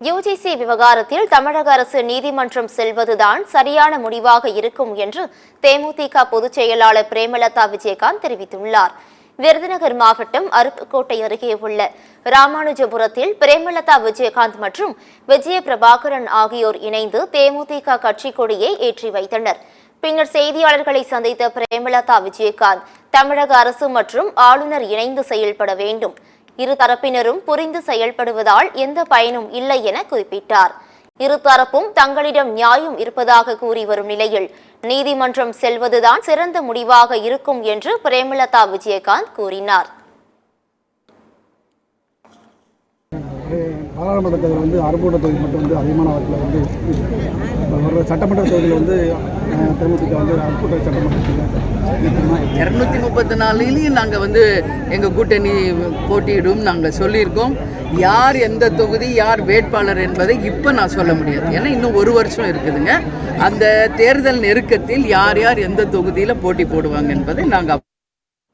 UGC விவகாரத்தில் தமிழக அரசு நீதிமன்றம் செல்வதுதான் சரியான முடிவாக இருக்கும் என்று தேமுதிக பொதுச் செயலாளர் பிரேமலதா விஜயகாந்த் தெரிவித்துள்ளார். விருதுநகர் மாவட்டம் அருப்புக்கோட்டை அருகே உள்ள ராமானுஜபுரத்தில் பிரேமலதா விஜயகாந்த் மற்றும் விஜய பிரபாகரன் ஆகியோர் இணைந்து தேமுதிக கட்சி கொடியை ஏற்றி வைத்தனர். பின்னர் செய்தியாளர்களை சந்தித்த பிரேமலதா விஜயகாந்த் தமிழக அரசு மற்றும் ஆளுநர் இணைந்து செயல்பட வேண்டும், இரு தரப்பினரும் புரிந்து செயல்படுவதால் எந்த பயனும் இல்லை என குறிப்பிட்டார். இருதரப்பும் தங்களிடம் நியாயம் இருப்பதாக கூறி வரும் நிலையில் நீதிமன்றம் செல்வதுதான் சிறந்த முடிவாக இருக்கும் என்று பிரேமலதா விஜயகாந்த் கூறினார். பாராளுமன்ற தேர்தல் அருப்புக்கோட்டை தொகுதி மட்டும் அதிகமான வாக்கில் சட்டமன்ற தொகுதியில் தேமுதிக அருப்புக்கோட்டை சட்டமன்றத்தில் 234 நாங்கள் எங்கள் கூட்டணி போட்டியிடும் நாங்கள் சொல்லியிருக்கோம். யார் எந்த தொகுதி யார் வேட்பாளர் என்பதை இப்போ நான் சொல்ல முடியாது. ஏன்னா இன்னும் ஒரு வருஷம் இருக்குதுங்க. அந்த தேர்தல் நெருக்கத்தில் யார் யார் எந்த தொகுதியில் போட்டி போடுவாங்க என்பதை நாங்கள்